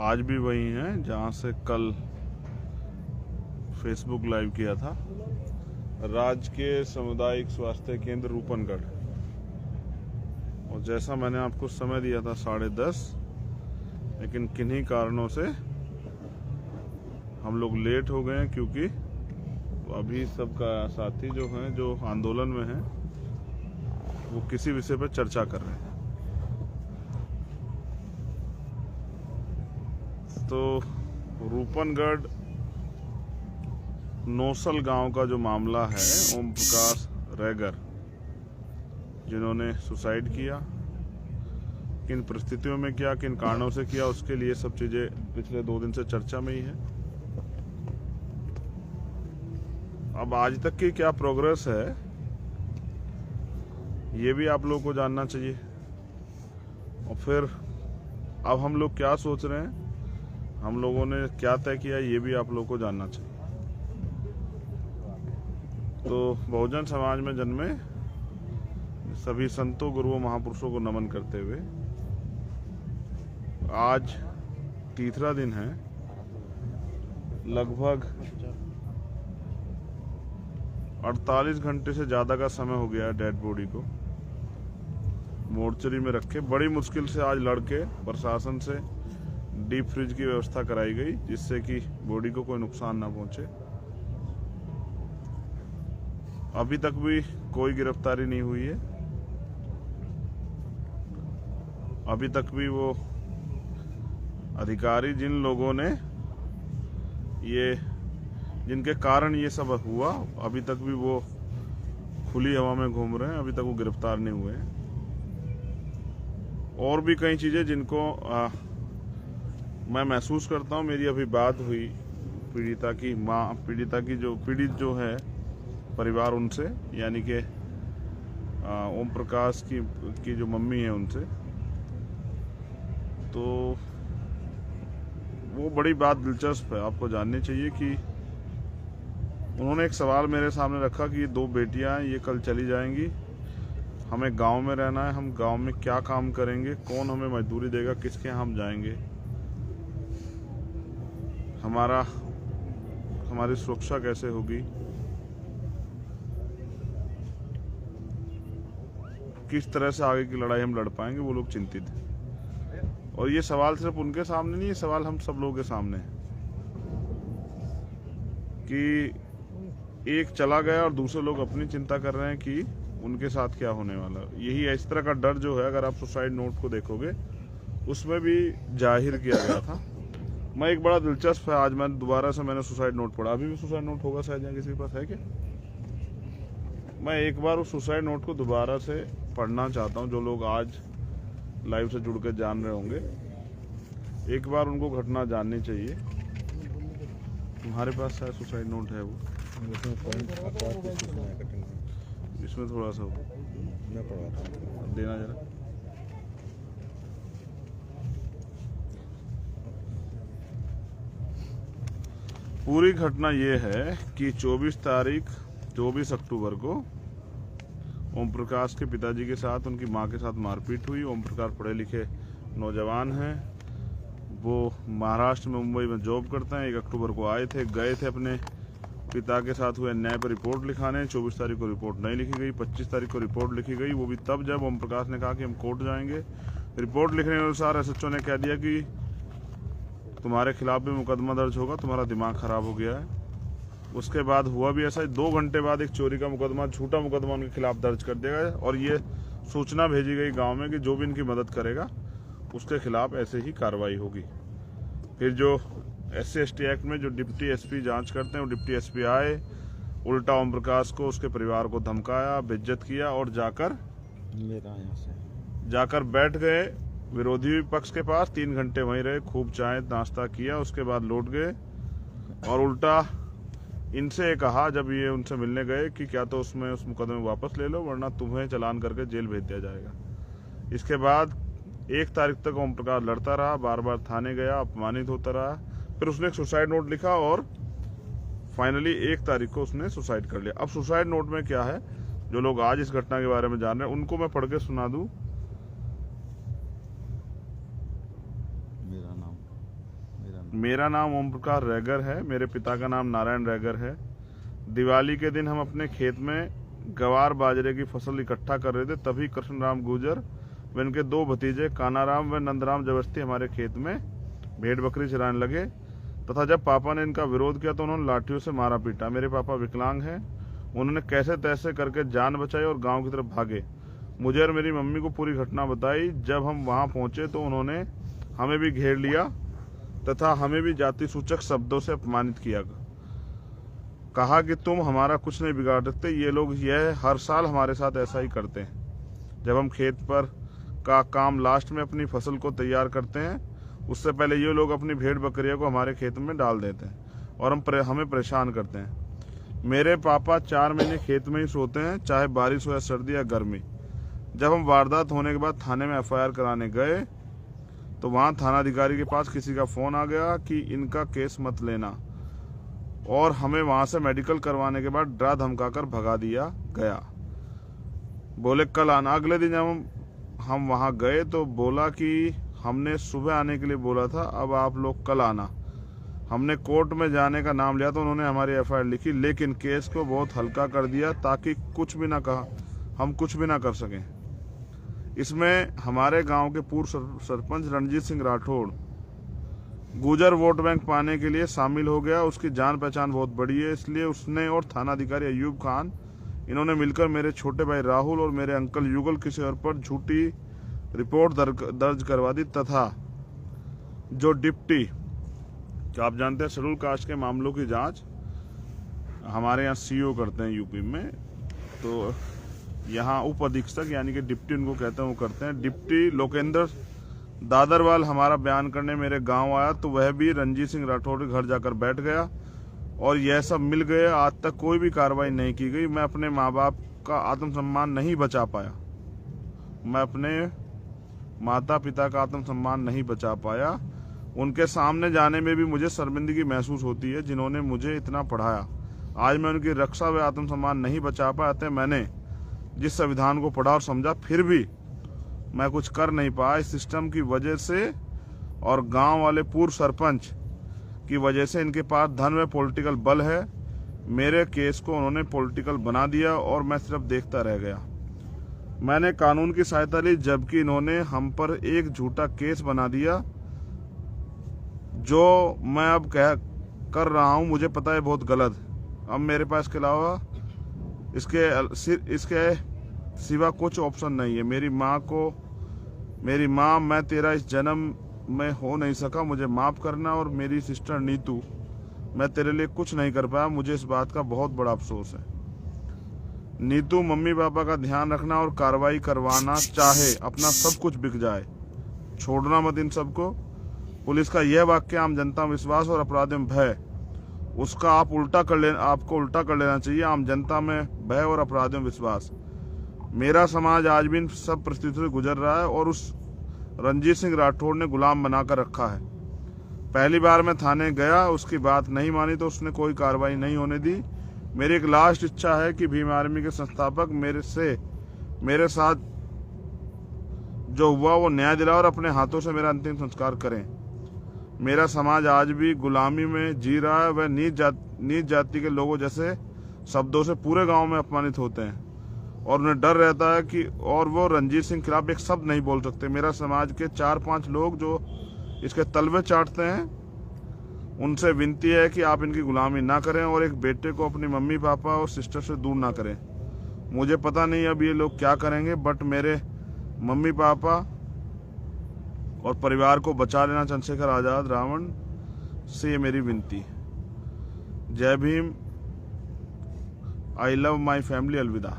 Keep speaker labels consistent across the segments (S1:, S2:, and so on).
S1: आज भी वही हैं जहां से कल फेसबुक लाइव किया था। राजकीय सामुदायिक स्वास्थ्य केंद्र रूपनगढ़। और जैसा मैंने आपको समय दिया था 10:30, लेकिन किन्हीं कारणों से हम लोग लेट हो गए हैं, क्योंकि अभी सबका साथी जो हैं, जो आंदोलन में हैं, वो किसी विषय पर चर्चा कर रहे हैं। तो रूपनगढ़ नौसल गांव का जो मामला है, ओम प्रकाश रैगर जिन्होंने सुसाइड किया, किन परिस्थितियों में किया, किन कारणों से किया, उसके लिए सब चीजें पिछले 2 दिन से चर्चा में ही है। अब आज तक की क्या प्रोग्रेस है, ये भी आप लोगों को जानना चाहिए। और फिर अब हम लोग क्या सोच रहे हैं, हम लोगों ने क्या तय किया, ये भी आप लोगों को जानना चाहिए। तो बहुजन समाज में जन्मे सभी संतों, गुरुओं, महापुरुषों को नमन करते हुए आज तीसरा दिन है। लगभग 48 घंटे से ज्यादा का समय हो गया है डेड बॉडी को मोर्चरी में रखे। बड़ी मुश्किल से आज लड़के प्रशासन से डीप फ्रिज की व्यवस्था कराई गई, जिससे कि बॉडी को कोई नुकसान ना पहुंचे। अभी तक भी कोई गिरफ्तारी नहीं हुई है। अभी तक भी वो अधिकारी, जिन लोगों ने जिनके कारण ये सब हुआ, अभी तक भी वो खुली हवा में घूम रहे हैं, अभी तक वो गिरफ्तार नहीं हुए हैं। और भी कई चीजें जिनको मैं महसूस करता हूँ। मेरी अभी बात हुई पीड़िता की माँ, पीड़ित जो है परिवार, उनसे, यानी कि ओम प्रकाश की जो मम्मी है, उनसे। तो वो बड़ी बात दिलचस्प है, आपको जाननी चाहिए कि उन्होंने एक सवाल मेरे सामने रखा कि 2 बेटियां ये कल चली जाएंगी, हमें गांव में रहना है, हम गांव में क्या काम करेंगे, कौन हमें मजदूरी देगा, किसके यहाँ हम जाएंगे, हमारी सुरक्षा कैसे होगी, किस तरह से आगे की लड़ाई हम लड़ पाएंगे, वो लोग चिंतित हैं। और ये सवाल सिर्फ उनके सामने नहीं, ये सवाल हम सब लोगों के सामने है कि एक चला गया और दूसरे लोग अपनी चिंता कर रहे हैं कि उनके साथ क्या होने वाला। यही इस तरह का डर जो है, अगर आप सुसाइड नोट को देखोगे, उसमें भी जाहिर किया गया था। मैं एक बड़ा दिलचस्प है, आज मैंने सुसाइड नोट पढ़ा। अभी भी सुसाइड नोट होगा शायद, यहाँ किसी के पास है क्या? मैं एक बार उस सुसाइड नोट को दोबारा से पढ़ना चाहता हूँ। जो लोग आज लाइव से जुड़ कर जान रहे होंगे, एक बार उनको घटना जाननी चाहिए। तुम्हारे पास शायद सुसाइड नोट है, वो इसमें थोड़ा सा मैं पढ़वाता हूँ, देना जरा। पूरी घटना ये है कि 24 अक्टूबर को ओम प्रकाश के पिताजी के साथ उनकी मां के साथ मारपीट हुई। ओम प्रकाश पढ़े लिखे नौजवान हैं, वो महाराष्ट्र में, मुंबई में जॉब करते हैं। 1 अक्टूबर को गए थे अपने पिता के साथ हुए अन्याय पर रिपोर्ट लिखाने। 24 तारीख को रिपोर्ट नहीं लिखी गई, 25 तारीख को रिपोर्ट लिखी गई। वो भी तब जब ओम प्रकाश ने कहा कि हम कोर्ट जाएंगे। रिपोर्ट लिखने के अनुसार SHO ने कह दिया कि तुम्हारे खिलाफ भी मुकदमा दर्ज होगा, तुम्हारा दिमाग खराब हो गया है। उसके बाद हुआ भी ऐसा ही। 2 घंटे बाद एक चोरी का मुकदमा, झूठा मुकदमा उनके खिलाफ दर्ज कर दिया गया, और ये सूचना भेजी गई गांव में कि जो भी इनकी मदद करेगा उसके खिलाफ ऐसे ही कार्रवाई होगी। फिर जो SC/ST एक्ट में जो डिप्टी SP जांच करते हैं, वो डिप्टी SP आए, उल्टा ओम प्रकाश को, उसके परिवार को धमकाया, बेइज्जत किया, और जाकर बैठ गए विरोधी पक्ष के पास। 3 घंटे वहीं रहे, खूब चाय नाश्ता किया, उसके बाद लौट गए। और उल्टा इनसे कहा, जब ये उनसे मिलने गए, कि क्या तो उस मुकदमे वापस ले लो, वरना तुम्हें चालान करके जेल भेज दिया जाएगा। इसके बाद 1 तारीख तक ओम प्रकाश लड़ता रहा, बार बार थाने गया, अपमानित होता रहा। फिर उसने एक सुसाइड नोट लिखा, और फाइनली 1 तारीख को उसने सुसाइड कर लिया। अब सुसाइड नोट में क्या है, जो लोग आज इस घटना के बारे में जान रहे हैं, उनको मैं पढ़ के सुना दूं।
S2: मेरा नाम
S1: मेरा नाम ओम प्रकाश रैगर है, मेरे पिता का नाम नारायण रैगर है। दिवाली के दिन हम अपने खेत में गवार बाजरे की फसल इकट्ठा कर रहे थे, तभी कृष्णराम गुर्जर व इनके 2 भतीजे कानाराम व नंदराम जबरदस्ती हमारे खेत में भेड़ बकरी चराने लगे तथा जब पापा ने इनका विरोध किया तो उन्होंने लाठियों से मारा पीटा। मेरे पापा विकलांग हैं, उन्होंने कैसे तैसे करके जान बचाई और गांव की तरफ भागे। मुझे और मेरी मम्मी को पूरी घटना बताई। जब हम वहां पहुंचे तो उन्होंने हमें भी घेर लिया तथा हमें भी जाति सूचक शब्दों से अपमानित किया। कहा कि तुम हमारा कुछ नहीं बिगाड़ सकते। ये लोग यह हर साल हमारे साथ ऐसा ही करते हैं। जब हम खेत पर का काम लास्ट में अपनी फसल को तैयार करते हैं, उससे पहले ये लोग अपनी भेड़ बकरियों को हमारे खेत में डाल देते हैं और हमें परेशान करते हैं। मेरे पापा 4 महीने खेत में ही सोते हैं, चाहे बारिश हो या सर्दी या गर्मी। जब हम वारदात होने के बाद थाने में FIR कराने गए तो वहाँ थानाधिकारी के पास किसी का फ़ोन आ गया कि इनका केस मत लेना, और हमें वहाँ से मेडिकल करवाने के बाद डरा धमका कर भगा दिया गया। बोले कल आना। अगले दिन जब हम वहाँ गए तो बोला कि हमने सुबह आने के लिए बोला था, अब आप लोग कल आना। हमने कोर्ट में जाने का नाम लिया तो उन्होंने हमारी FIR लिखी, लेकिन केस को बहुत हल्का कर दिया ताकि हम कुछ भी ना कर सकें। इसमें हमारे गांव के पूर्व सरपंच रणजीत सिंह राठौड़ गुर्जर वोट बैंक पाने के लिए शामिल हो गया। उसकी जान पहचान बहुत बड़ी है, इसलिए उसने और थानाधिकारी अयूब खान इन्होंने मिलकर मेरे छोटे भाई राहुल और मेरे अंकल युगल किशोर पर झूठी रिपोर्ट दर्ज करवा दी तथा जो डिप्टी, जो आप जानते हैं शेड्यूल कास्ट के मामलों की जांच हमारे यहाँ CO करते हैं यूपी में, तो यहाँ उप अधीक्षक यानी कि डिप्टी उनको कहते हैं, वो करते हैं। डिप्टी लोकेंद्र दादरवाल हमारा बयान करने मेरे गांव आया तो वह भी रणजीत सिंह राठौड़ के घर जाकर बैठ गया और यह सब मिल गए। आज तक कोई भी कार्रवाई नहीं की गई। मैं अपने माँ बाप का आत्मसम्मान नहीं बचा पाया, मैं अपने माता पिता का आत्मसम्मान नहीं बचा पाया। उनके सामने जाने में भी मुझे शर्मिंदगी महसूस होती है, जिन्होंने मुझे इतना पढ़ाया। आज मैं उनकी रक्षा व आत्मसम्मान नहीं बचा पाया। मैंने जिस संविधान को पढ़ा और समझा, फिर भी मैं कुछ कर नहीं पाया। इस सिस्टम की वजह से और गांव वाले पूर्व सरपंच की वजह से इनके पास धन व पॉलिटिकल बल है। मेरे केस को उन्होंने पॉलिटिकल बना दिया और मैं सिर्फ देखता रह गया। मैंने कानून की सहायता ली, जबकि इन्होंने हम पर एक झूठा केस बना दिया। जो मैं अब कर रहा हूं मुझे पता है बहुत गलत। अब मेरे पास के अलावा इसके सिवा कुछ ऑप्शन नहीं है। मेरी माँ, मैं तेरा इस जन्म में हो नहीं सका, मुझे माफ करना। और मेरी सिस्टर नीतू, मैं तेरे लिए कुछ नहीं कर पाया, मुझे इस बात का बहुत बड़ा अफसोस है। नीतू, मम्मी पापा का ध्यान रखना और कार्रवाई करवाना, चाहे अपना सब कुछ बिक जाए, छोड़ना मत इन सबको। पुलिस का यह वाक्य आम जनता में विश्वास और अपराधियों में भय, उसका आपको उल्टा कर लेना चाहिए। आम जनता में भय और अपराधियों में विश्वास। मेरा समाज आज भी इन सब परिस्थितियों से गुजर रहा है और उस रणजीत सिंह राठौड़ ने गुलाम बनाकर रखा है। पहली बार मैं थाने गया, उसकी बात नहीं मानी तो उसने कोई कार्रवाई नहीं होने दी। मेरी एक लास्ट इच्छा है कि भीम आर्मी के संस्थापक मेरे साथ जो हुआ वो न्याय दिलाए और अपने हाथों से मेरा अंतिम संस्कार करें। मेरा समाज आज भी गुलामी में जी रहा है। वह नीच जाति के लोगों जैसे शब्दों से पूरे गांव में अपमानित होते हैं और उन्हें डर रहता है कि और वो रणजीत सिंह खिलाफ एक शब्द नहीं बोल सकते। मेरा समाज के 4-5 लोग जो इसके तलवे चाटते हैं, उनसे विनती है कि आप इनकी गुलामी ना करें और एक बेटे को अपनी मम्मी पापा और सिस्टर से दूर ना करें। मुझे पता नहीं अब ये लोग क्या करेंगे, बट मेरे मम्मी पापा और परिवार को बचा लेना। चंद्रशेखर आजाद रावण से ये मेरी विनती। जय Bhim. I love my family. अलविदा।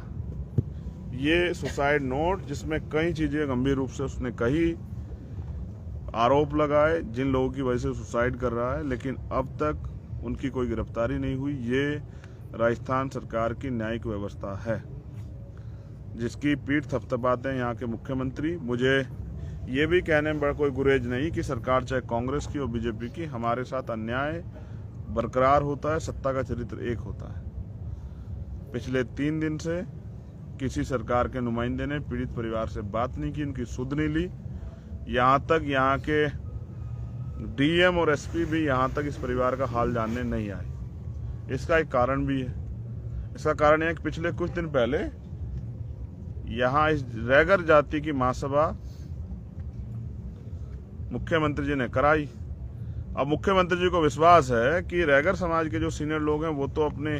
S1: ये सुसाइड नोट जिसमें कई चीजें गंभीर रूप से उसने कही, आरोप लगाए जिन लोगों की वजह से सुसाइड कर रहा है, लेकिन अब तक उनकी कोई गिरफ्तारी नहीं हुई। ये राजस्थान सरकार की न्यायिक व्यवस्था है जिसकी पीठ थपथपाते हैं यहाँ के मुख्यमंत्री। मुझे ये भी कहने में बड़ा कोई गुरेज नहीं कि सरकार चाहे कांग्रेस की और बीजेपी की, हमारे साथ अन्याय बरकरार होता है, सत्ता का चरित्र एक होता है। पिछले 3 दिन से किसी सरकार के नुमाइंदे ने पीड़ित परिवार से बात नहीं की, उनकी सुध नहीं ली। यहाँ तक यहाँ के डीएम और एसपी भी यहाँ तक इस परिवार का हाल जानने नहीं आए। इसका एक कारण भी है। इसका कारण यह है कि पिछले कुछ दिन पहले यहाँ इस रैगर जाति की महासभा मुख्यमंत्री जी ने कराई। अब मुख्यमंत्री जी को विश्वास है कि रैगर समाज के जो सीनियर लोग हैं वो तो अपने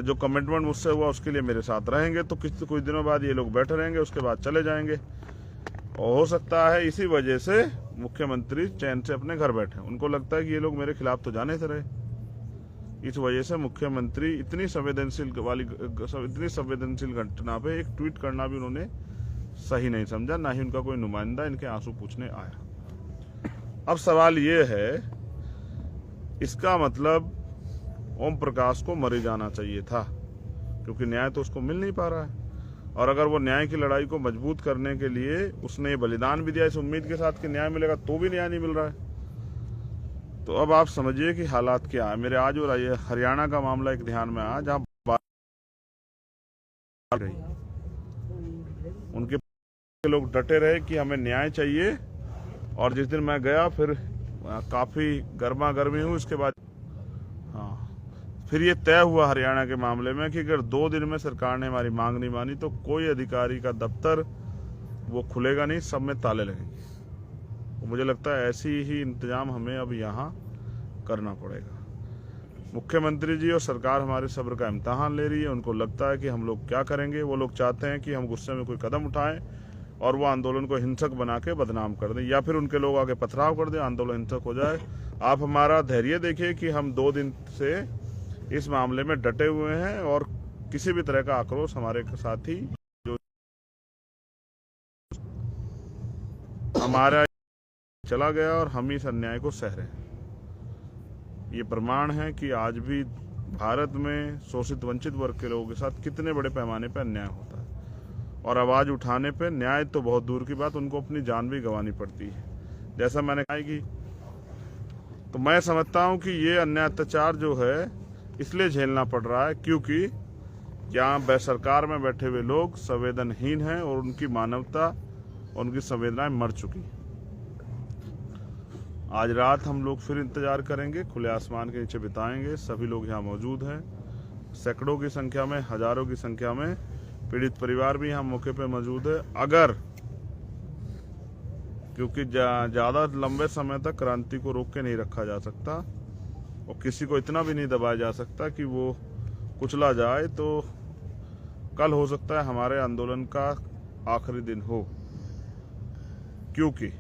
S1: जो कमिटमेंट मुझसे हुआ उसके लिए मेरे साथ रहेंगे, तो कुछ दिनों बाद ये लोग बैठे रहेंगे, उसके बाद चले जाएंगे। और हो सकता है इसी वजह से मुख्यमंत्री चैन से अपने घर बैठे। उनको लगता है कि ये लोग मेरे खिलाफ तो जाने से रहे। इस वजह से मुख्यमंत्री इतनी संवेदनशील घटना पे एक ट्वीट करना भी उन्होंने सही नहीं समझा, ना ही उनका कोई नुमाइंदा इनके आंसू पूछने आया। अब सवाल ये है, इसका मतलब ओम प्रकाश को मर जाना चाहिए था, क्योंकि न्याय तो उसको मिल नहीं पा रहा है। और अगर वो न्याय की लड़ाई को मजबूत करने के लिए उसने ये बलिदान भी दिया इस उम्मीद के साथ कि न्याय मिलेगा, तो भी न्याय नहीं मिल रहा है। तो अब आप समझिए कि हालात क्या है। मेरे आज और हरियाणा का मामला एक ध्यान में आया, जहां उनके लोग डटे रहे कि हमें न्याय चाहिए। और जिस दिन मैं गया फिर काफी गर्मा गर्मी हुई। उसके बाद फिर ये तय हुआ हरियाणा के मामले में कि अगर 2 दिन में सरकार ने हमारी मांग नहीं मानी तो कोई अधिकारी का दफ्तर वो खुलेगा नहीं, सब में ताले लगेंगे। तो मुझे लगता है ऐसी ही इंतजाम हमें अब यहाँ करना पड़ेगा। मुख्यमंत्री जी और सरकार हमारे सब्र का इम्तिहान ले रही है। उनको लगता है कि हम लोग क्या करेंगे। वो लोग चाहते हैं कि हम गुस्से में कोई कदम उठाएं और वो आंदोलन को हिंसक बना के बदनाम कर दें, या फिर उनके लोग आगे पथराव कर दें, आंदोलन हिंसक हो जाए। आप हमारा धैर्य देखिए कि हम 2 दिन से इस मामले में डटे हुए हैं और किसी भी तरह का आक्रोश हमारे साथ ही जो हमारा चला गया और हम इस अन्याय को सह रहे हैं। ये प्रमाण है कि आज भी भारत में शोषित वंचित वर्ग के लोगों के साथ कितने बड़े पैमाने पर अन्याय होता है। और आवाज उठाने पे न्याय तो बहुत दूर की बात, उनको अपनी जान भी गंवानी पड़ती है। जैसा मैंने कहा कि तो मैं समझता हूं कि ये अन्याय अत्याचार जो है इसलिए झेलना पड़ रहा है क्योंकि यहाँ सरकार में बैठे हुए लोग संवेदनहीन हैं और उनकी मानवता और उनकी संवेदनाएं मर चुकी। आज रात हम लोग फिर इंतजार करेंगे, खुले आसमान के नीचे बिताएंगे। सभी लोग यहाँ मौजूद हैं, सैकड़ों की संख्या में, हजारों की संख्या में। पीड़ित परिवार भी यहाँ मौके पे मौजूद है। अगर क्योंकि ज्यादा लंबे समय तक क्रांति को रोक के नहीं रखा जा सकता और किसी को इतना भी नहीं दबाया जा सकता कि वो कुचला जाए, तो कल हो सकता है हमारे आंदोलन का आखिरी दिन हो। क्योंकि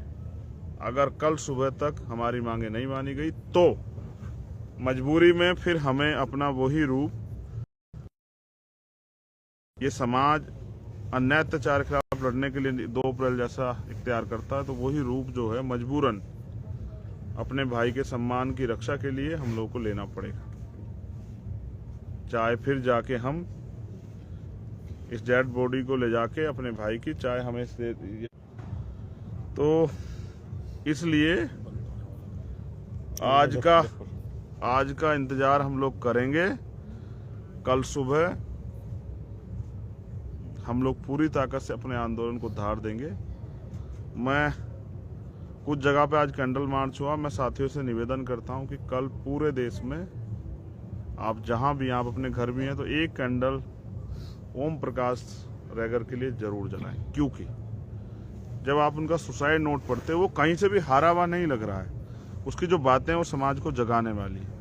S1: अगर कल सुबह तक हमारी मांगे नहीं मानी गई तो मजबूरी में फिर हमें अपना वही रूप, ये समाज अन्याय अत्याचार के खिलाफ लड़ने के लिए 2 अप्रैल जैसा इख्तियार करता है, तो वही रूप जो है मजबूरन अपने भाई के सम्मान की रक्षा के लिए हम लोगों को लेना पड़ेगा। चाहे फिर जाके हम इस डेड बॉडी को ले जाके अपने भाई की, चाहे हमें तो इसलिए आज का इंतजार हम लोग करेंगे। कल सुबह हम लोग पूरी ताकत से अपने आंदोलन को धार देंगे। मैं कुछ जगह पे आज कैंडल मार्च हुआ। मैं साथियों से निवेदन करता हूं कि कल पूरे देश में आप जहां भी, आप अपने घर भी हैं, तो एक कैंडल ओम प्रकाश रैगर के लिए जरूर जलाएं। क्योंकि जब आप उनका सुसाइड नोट पढ़ते हो, वो कहीं से भी हारा हुआ नहीं लग रहा है। उसकी जो बातें हैं वो समाज को जगाने वाली है।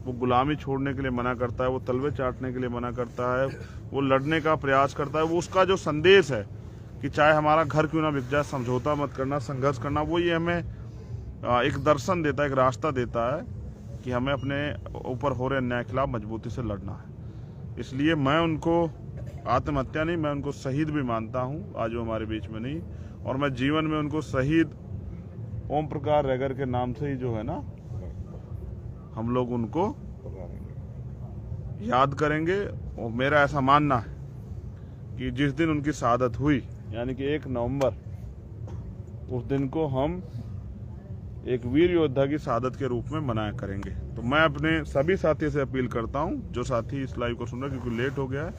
S1: वो गुलामी छोड़ने के लिए मना करता है, वो तलवे चाटने के लिए मना करता है, वो लड़ने का प्रयास करता है। वो उसका जो संदेश है कि चाहे हमारा घर क्यों ना बिक जाए, समझौता मत करना, संघर्ष करना, वो ये हमें एक दर्शन देता है, एक रास्ता देता है कि हमें अपने ऊपर हो रहे अन्याय के खिलाफ मजबूती से लड़ना है। इसलिए मैं उनको आत्महत्या नहीं, मैं उनको शहीद भी मानता हूँ। आज वो हमारे बीच में नहीं, और मैं जीवन में उनको शहीद ओम प्रकाश रैगर के नाम से ही जो है ना, हम लोग उनको याद करेंगे। और मेरा ऐसा मानना है कि जिस दिन उनकी शहादत हुई, यानी कि 1 नवंबर, उस दिन को हम एक वीर योद्धा की शहादत के रूप में मनाया करेंगे। तो मैं अपने सभी साथियों से अपील करता हूं, जो साथी इस लाइव को सुन रहे हैं, क्योंकि लेट हो गया है,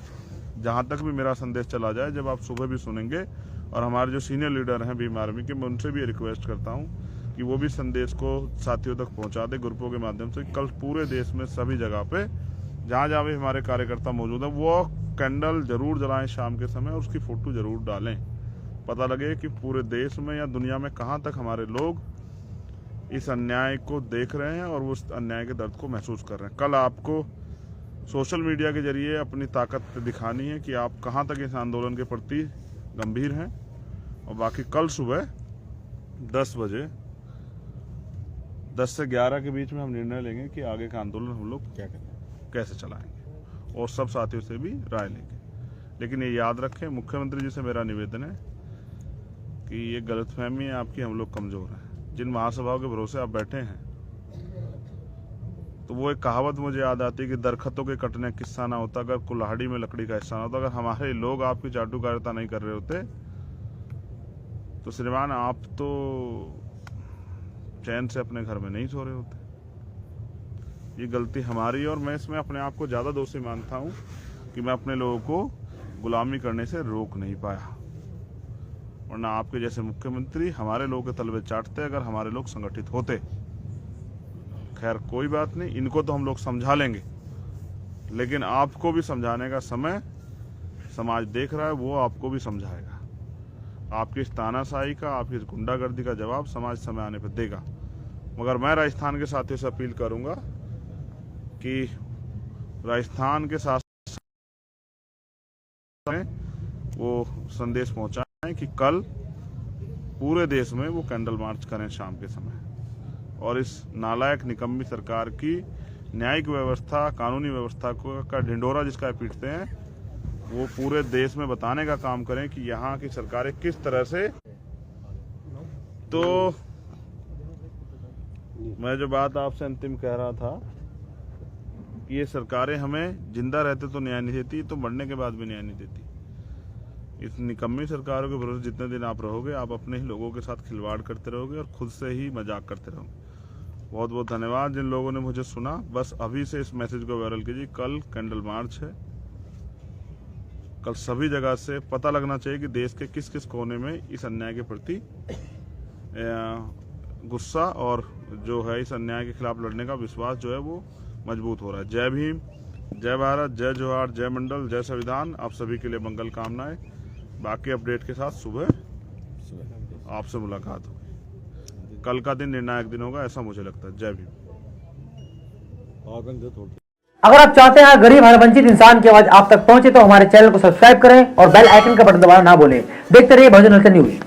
S1: जहां तक भी मेरा संदेश चला जाए, जब आप सुबह भी सुनेंगे, और हमारे जो सीनियर लीडर हैं भीम आर्मी के, मैं उनसे भी रिक्वेस्ट करता हूं कि वो भी संदेश को साथियों तक पहुंचा दे ग्रुपों के माध्यम से। कल पूरे देश में सभी जगह पे जहाँ जहाँ भी हमारे कार्यकर्ता मौजूद हैं वो कैंडल जरूर जलाएं शाम के समय और उसकी फोटो जरूर डालें। पता लगे कि पूरे देश में या दुनिया में कहाँ तक हमारे लोग इस अन्याय को देख रहे हैं और वो उस अन्याय के दर्द को महसूस कर रहे हैं। कल आपको सोशल मीडिया के जरिए अपनी ताकत दिखानी है कि आप कहाँ तक इस आंदोलन के प्रति गंभीर हैं। और बाकी कल सुबह 10 बजे 10 से 11 के बीच में हम निर्णय लेंगे कि आगे का आंदोलन हम लोग क्या करें, कैसे चलाएंगे और सब साथियों से भी राय लेंगे। लेकिन ये याद रखें, मुख्यमंत्री जी से मेरा निवेदन है कि ये गलतफहमी है आपकी, हम लोग कमजोर हैं। जिन महासभाओं के भरोसे आप बैठे हैं तो वो एक कहावत मुझे याद आती है कि दरख्तों के कटने किस्सा ना होता अगर कुल्हाड़ी में लकड़ी का हिस्सा ना होता। अगर हमारे लोग आपकी चाटुकारिता नहीं कर रहे होते तो श्रीमान आप तो चैन से अपने घर में नहीं सो रहे होते। ये गलती हमारी और मैं इसमें अपने आप को ज़्यादा दोषी मानता हूँ कि मैं अपने लोगों को गुलामी करने से रोक नहीं पाया, वरना आपके जैसे मुख्यमंत्री हमारे लोगों के तलवे चाटते अगर हमारे लोग संगठित होते। खैर कोई बात नहीं, इनको तो हम लोग समझा लेंगे, लेकिन आपको भी समझाने का समय समाज देख रहा है, वो आपको भी समझाएगा। आपकी इस तानाशाही का, आपकी इस गुंडागर्दी का जवाब समाज समय आने पर देगा। मगर मैं राजस्थान के साथियों से अपील करूंगा कि राजस्थान के साथ वो संदेश पहुंचाएं कि कल पूरे देश में वो कैंडल मार्च करें शाम के समय और इस नालायक निकम्मी सरकार की न्यायिक व्यवस्था, कानूनी व्यवस्था का ढिंढोरा जिसका पीटते हैं वो पूरे देश में बताने का काम करें कि यहाँ की सरकारें किस तरह से। तो मैं जो बात आपसे अंतिम कह रहा था कि ये सरकारें हमें जिंदा रहते तो न्याय नहीं देती, तो मरने के बाद भी न्याय नहीं देती। इस निकम्मी सरकारों के भरोसे जितने दिन आप रहोगे, आप अपने ही लोगों के साथ खिलवाड़ करते रहोगे और खुद से ही मजाक करते रहोगे। बहुत बहुत धन्यवाद जिन लोगों ने मुझे सुना। बस अभी से इस मैसेज को वायरल कीजिए, कल कैंडल मार्च है। कल सभी जगह से पता लगना चाहिए कि देश के किस किस कोने में इस अन्याय के प्रति गुस्सा और जो है इस अन्याय के खिलाफ लड़ने का विश्वास जो है वो मजबूत हो रहा है। जय भीम, जय भारत, जय जोहार, जय मंडल, जय संविधान। आप सभी के लिए मंगल कामनाएं। बाकी अपडेट के साथ सुबह आपसे मुलाकात होगी। कल का दिन निर्णायक दिन होगा, ऐसा मुझे लगता है। जय भीम।
S2: अगर आप चाहते हैं गरीब हर वंचित इंसान की आवाज आप तक पहुंचे तो हमारे चैनल को सब्सक्राइब करें और बेल आइकन का बटन दबाना ना भूलें। देखते रहिए बहुजन न्यूज।